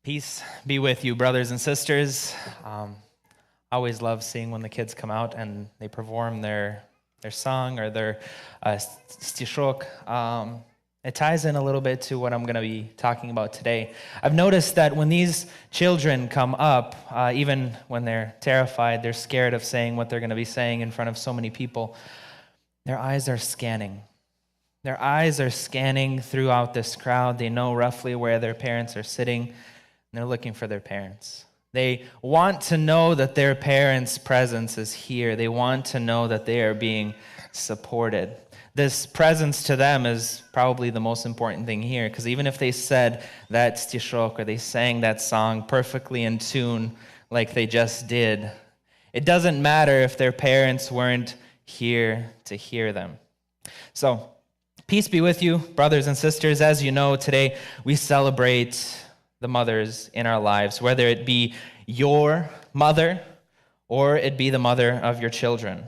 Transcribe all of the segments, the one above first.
Peace be with you, brothers and sisters. I always love seeing when the kids come out and they perform their song or their stishok. It ties in a little bit to what I'm going to be talking about today. I've noticed that when these children come up, even when they're terrified, they're scared of saying what they're going to be saying in front of so many people, their eyes are scanning. Their eyes are scanning throughout this crowd. They know roughly where their parents are sitting. They're looking for their parents. They want to know that their parents' presence is here. They want to know that they are being supported. This presence to them is probably the most important thing here, because even if they said that stishok or they sang that song perfectly in tune like they just did, it doesn't matter if their parents weren't here to hear them. So, peace be with you, brothers and sisters. As you know, today we celebrate the mothers in our lives, whether it be your mother or it be the mother of your children.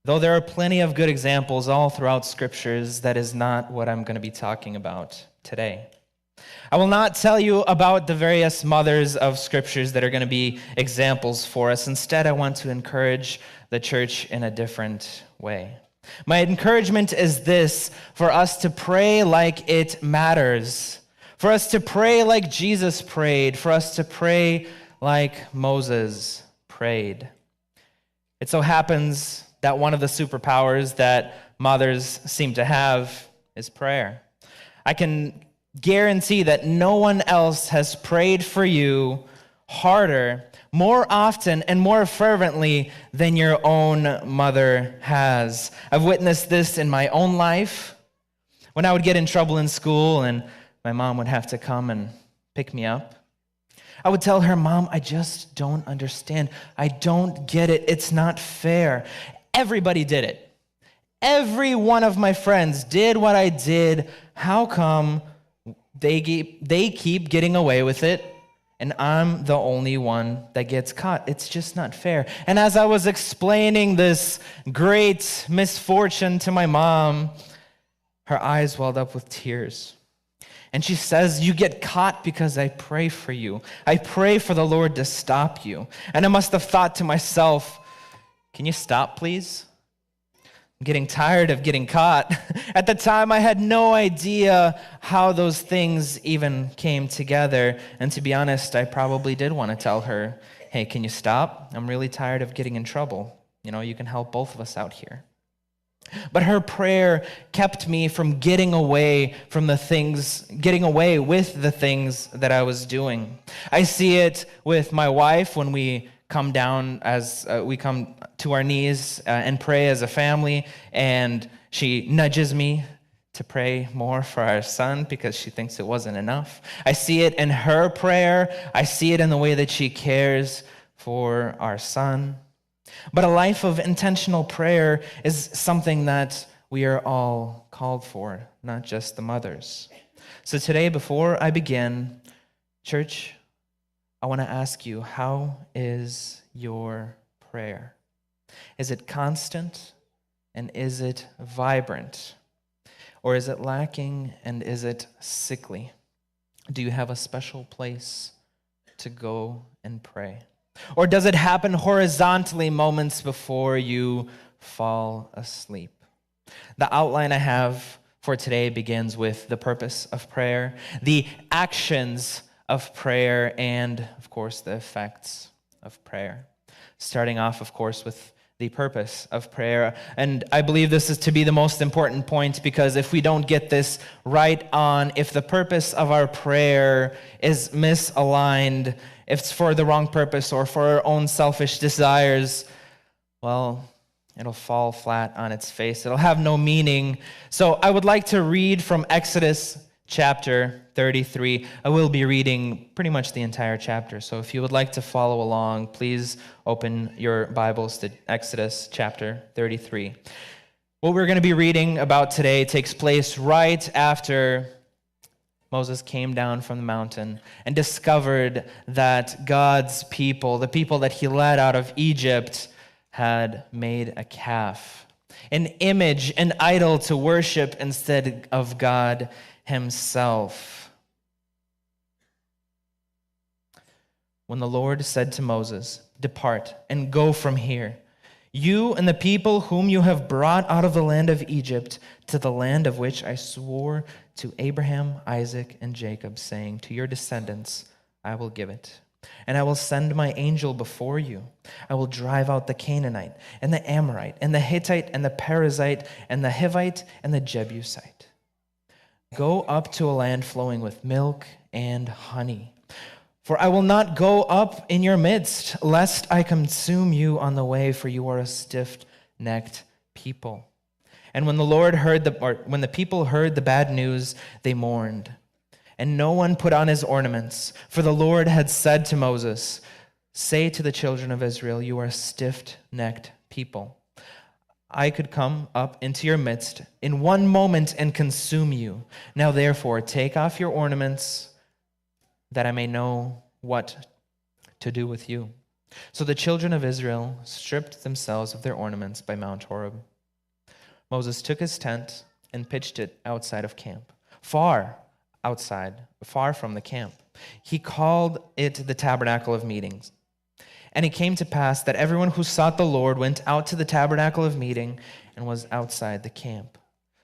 Though there are plenty of good examples all throughout scriptures, that is not what I'm going to be talking about today. I will not tell you about the various mothers of scriptures that are going to be examples for us. Instead, I want to encourage the church in a different way. My encouragement is this: for us to pray like it matters. For us to pray like Jesus prayed, for us to pray like Moses prayed. It so happens that one of the superpowers that mothers seem to have is prayer. I can guarantee that no one else has prayed for you harder, more often, and more fervently than your own mother has. I've witnessed this in my own life. When I would get in trouble in school and my mom would have to come and pick me up, I would tell her, "Mom, I just don't understand. I don't get it. It's not fair." Everybody did it. Every one of my friends did what I did. How come they keep getting away with it and I'm the only one that gets caught? It's just not fair. And as I was explaining this great misfortune to my mom, her eyes welled up with tears. And she says, "You get caught because I pray for you. I pray for the Lord to stop you." And I must have thought to myself, "Can you stop, please? I'm getting tired of getting caught." At the time, I had no idea how those things even came together. And to be honest, I probably did want to tell her, "Hey, can you stop? I'm really tired of getting in trouble. You can help both of us out here." But her prayer kept me from getting away with the things that I was doing. I see it with my wife when we come down we come to our knees and pray as a family, and she nudges me to pray more for our son because she thinks it wasn't enough. I see it in her prayer. I see it in the way that she cares for our son. But a life of intentional prayer is something that we are all called for, not just the mothers. So today, before I begin, church, I want to ask you, how is your prayer? Is it constant and is it vibrant? Or is it lacking and is it sickly? Do you have a special place to go and pray? Or does it happen horizontally moments before you fall asleep? The outline I have for today begins with the purpose of prayer, the actions of prayer, and, of course, the effects of prayer. Starting off, of course, with the purpose of prayer. And I believe this is to be the most important point, because if we don't get this right on, if the purpose of our prayer is misaligned, if it's for the wrong purpose or for our own selfish desires, well, it'll fall flat on its face. It'll have no meaning. So I would like to read from Exodus chapter 33. I will be reading pretty much the entire chapter. So if you would like to follow along, please open your Bibles to Exodus chapter 33. What we're going to be reading about today takes place right after Moses came down from the mountain and discovered that God's people, the people that he led out of Egypt, had made a calf, an image, an idol to worship instead of God himself. when the Lord said to Moses, "Depart and go from here, you and the people whom you have brought out of the land of Egypt to the land of which I swore to Abraham, Isaac, and Jacob, saying, to your descendants I will give it. And I will send my angel before you. I will drive out the Canaanite, and the Amorite, and the Hittite, and the Perizzite, and the Hivite, and the Jebusite. Go up to a land flowing with milk and honey. For I will not go up in your midst, lest I consume you on the way, for you are a stiff-necked people." And when when the people heard the bad news, they mourned. And no one put on his ornaments, for the Lord had said to Moses, "Say to the children of Israel, you are a stiff-necked people. I could come up into your midst in one moment and consume you. Now therefore, take off your ornaments, that I may know what to do with you." So the children of Israel stripped themselves of their ornaments by Mount Horeb. Moses took his tent and pitched it outside of camp, far from the camp. He called it the tabernacle of meetings. And it came to pass that everyone who sought the Lord went out to the tabernacle of meeting and was outside the camp.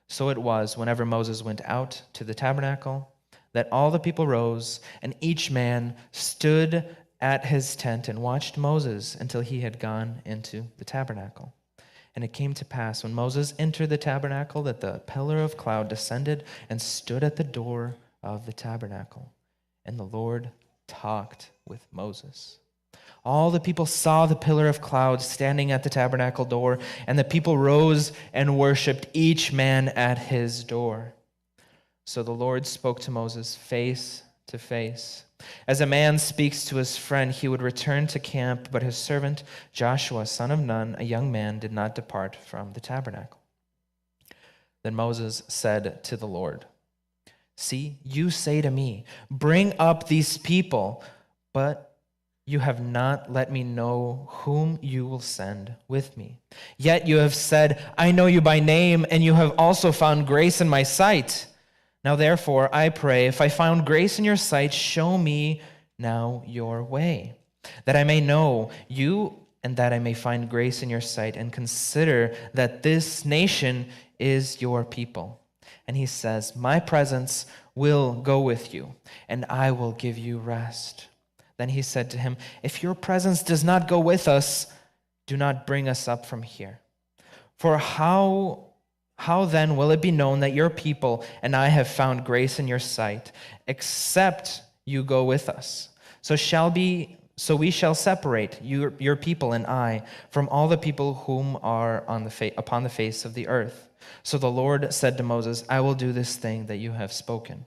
So it was, whenever Moses went out to the tabernacle, that all the people rose, and each man stood at his tent and watched Moses until he had gone into the tabernacle. And it came to pass, when Moses entered the tabernacle, that the pillar of cloud descended and stood at the door of the tabernacle. And the Lord talked with Moses. All the people saw the pillar of cloud standing at the tabernacle door, and the people rose and worshipped, each man at his door. So the Lord spoke to Moses face to face. As a man speaks to his friend, he would return to camp, but his servant Joshua, son of Nun, a young man, did not depart from the tabernacle. Then Moses said to the Lord, "See, you say to me, 'Bring up these people,' but you have not let me know whom you will send with me. Yet you have said, 'I know you by name,' and you have also found grace in my sight. Now therefore, I pray, if I found grace in your sight, show me now your way, that I may know you and that I may find grace in your sight, and consider that this nation is your people." And he says, "My presence will go with you, and I will give you rest." Then he said to him, "If your presence does not go with us, do not bring us up from here. For how then will it be known that your people and I have found grace in your sight, except you go with us? So we shall separate your people and I from all the people whom are upon the face of the earth." So the Lord said to Moses, "I will do this thing that you have spoken,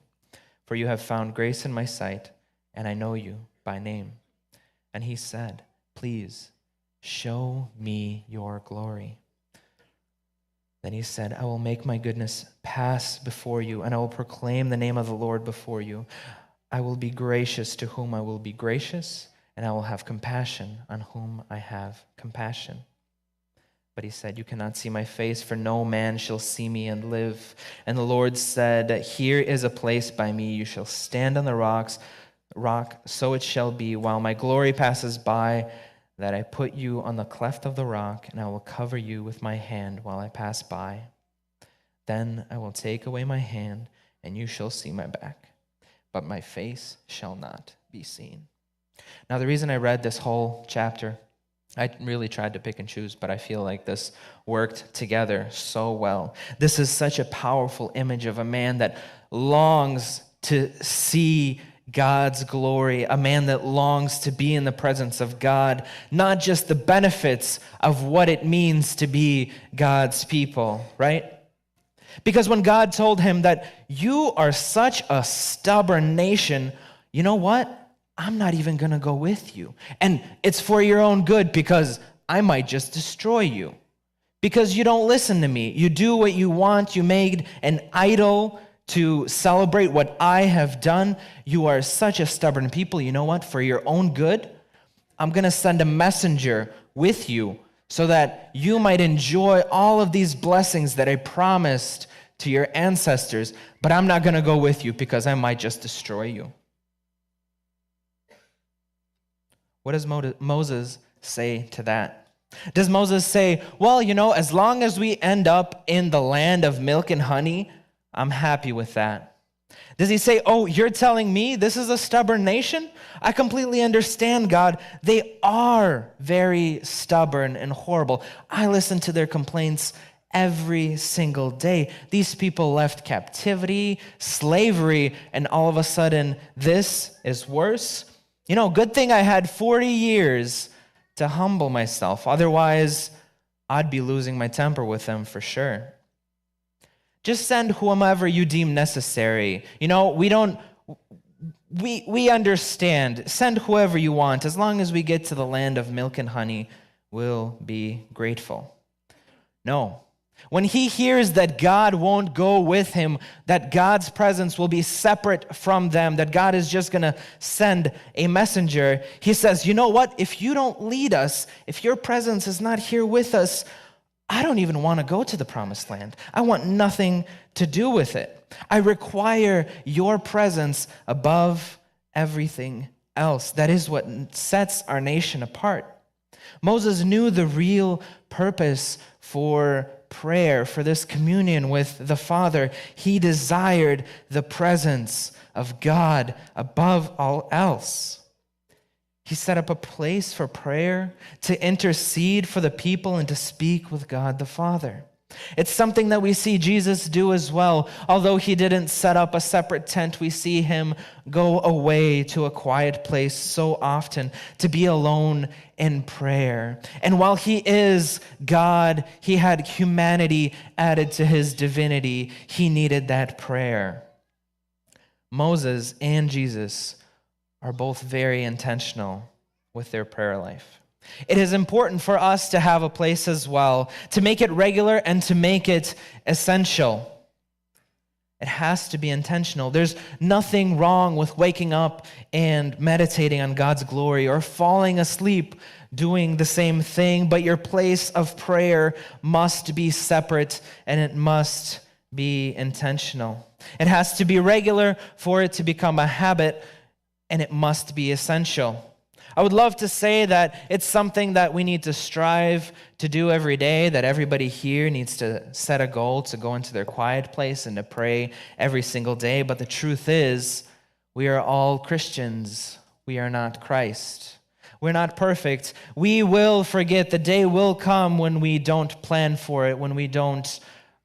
for you have found grace in my sight, and I know you by name." And he said, "Please show me your glory." Then he said, "I will make my goodness pass before you, and I will proclaim the name of the Lord before you. I will be gracious to whom I will be gracious, and I will have compassion on whom I have compassion." But he said, "You cannot see my face, for no man shall see me and live." And the Lord said, "Here is a place by me. You shall stand on the rock. So it shall be, while my glory passes by, that I put you on the cleft of the rock, and I will cover you with my hand while I pass by. Then I will take away my hand, and you shall see my back, but my face shall not be seen." Now, the reason I read this whole chapter, I really tried to pick and choose, but I feel like this worked together so well. This is such a powerful image of a man that longs to see God's glory, a man that longs to be in the presence of God, not just the benefits of what it means to be God's people, right? Because when God told him that you are such a stubborn nation, you know what? I'm not even going to go with you. And it's for your own good, because I might just destroy you. Because you don't listen to me. You do what you want. You made an idol to celebrate what I have done. You are such a stubborn people. You know what? For your own good, I'm going to send a messenger with you so that you might enjoy all of these blessings that I promised to your ancestors, but I'm not going to go with you because I might just destroy you. What does Moses say to that? Does Moses say, well, as long as we end up in the land of milk and honey, I'm happy with that? Does he say, oh, you're telling me this is a stubborn nation? I completely understand, God. They are very stubborn and horrible. I listen to their complaints every single day. These people left captivity, slavery, and all of a sudden, this is worse. Good thing I had 40 years to humble myself. Otherwise, I'd be losing my temper with them for sure. Just send whomever you deem necessary. We understand. Send whoever you want. As long as we get to the land of milk and honey, we'll be grateful. No. When he hears that God won't go with him, that God's presence will be separate from them, that God is just going to send a messenger, he says, you know what? If you don't lead us, if your presence is not here with us, I don't even want to go to the promised land. I want nothing to do with it. I require your presence above everything else. That is what sets our nation apart. Moses knew the real purpose for prayer, for this communion with the Father. He desired the presence of God above all else. He set up a place for prayer, to intercede for the people, and to speak with God the Father. It's something that we see Jesus do as well. Although he didn't set up a separate tent, we see him go away to a quiet place so often to be alone in prayer. And while he is God, he had humanity added to his divinity. He needed that prayer. Moses and Jesus are both very intentional with their prayer life. It is important for us to have a place as well, to make it regular and to make it essential. It has to be intentional. There's nothing wrong with waking up and meditating on God's glory or falling asleep doing the same thing, but your place of prayer must be separate and it must be intentional. It has to be regular for it to become a habit, and it must be essential. I would love to say that it's something that we need to strive to do every day, that everybody here needs to set a goal to go into their quiet place and to pray every single day. But the truth is, we are all Christians. We are not Christ. We're not perfect. We will forget. The day will come when we don't plan for it, when we don't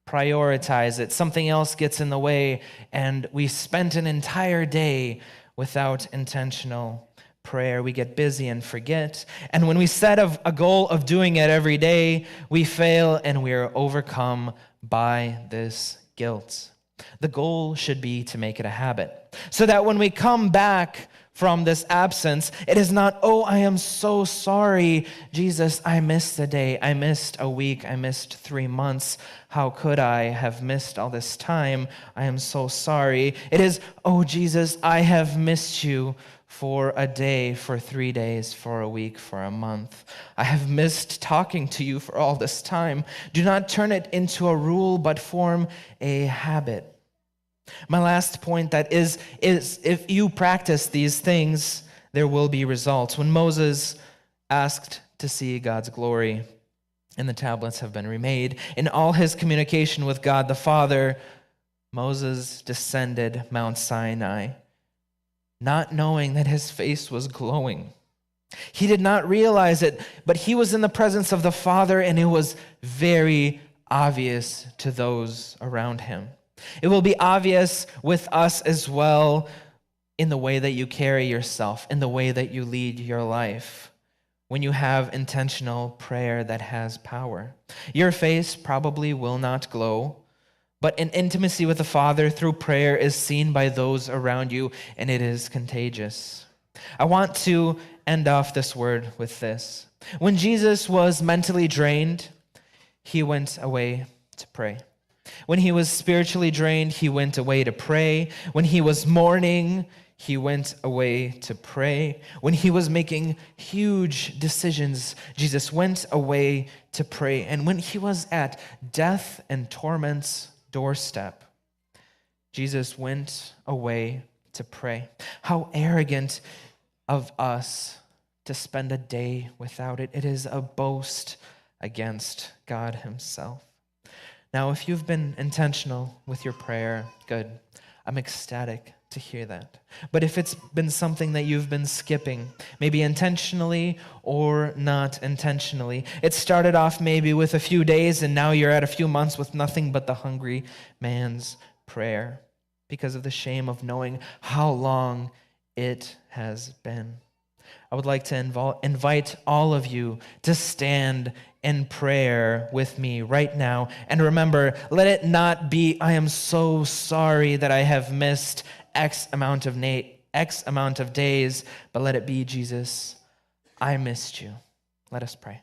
prioritize it. Something else gets in the way, and we spent an entire day without intentional prayer. We get busy and forget. And when we set a goal of doing it every day, we fail and we are overcome by this guilt. The goal should be to make it a habit, so that when we come back from this absence, it is not, oh, I am so sorry, Jesus, I missed a day, I missed a week, I missed 3 months. How could I have missed all this time? I am so sorry. It is, oh, Jesus, I have missed you for a day, for 3 days, for a week, for a month. I have missed talking to you for all this time. Do not turn it into a rule, but form a habit. My last point that is if you practice these things, there will be results. When Moses asked to see God's glory, and the tablets have been remade, in all his communication with God the Father, Moses descended Mount Sinai, not knowing that his face was glowing. He did not realize it, but he was in the presence of the Father, and it was very obvious to those around him. It will be obvious with us as well in the way that you carry yourself, in the way that you lead your life, when you have intentional prayer that has power. Your face probably will not glow, but an intimacy with the Father through prayer is seen by those around you, and it is contagious. I want to end off this word with this. When Jesus was mentally drained, he went away to pray. When he was spiritually drained, he went away to pray. When he was mourning, he went away to pray. When he was making huge decisions, Jesus went away to pray. And when he was at death and torment's doorstep, Jesus went away to pray. How arrogant of us to spend a day without it. It is a boast against God himself. Now, if you've been intentional with your prayer, good. I'm ecstatic to hear that. But if it's been something that you've been skipping, maybe intentionally or not intentionally, it started off maybe with a few days and now you're at a few months with nothing but the hungry man's prayer because of the shame of knowing how long it has been. I would like to invite all of you to stand in prayer with me right now. And remember, let it not be, I am so sorry that I have missed X amount of days, but let it be, Jesus, I missed you. Let us pray.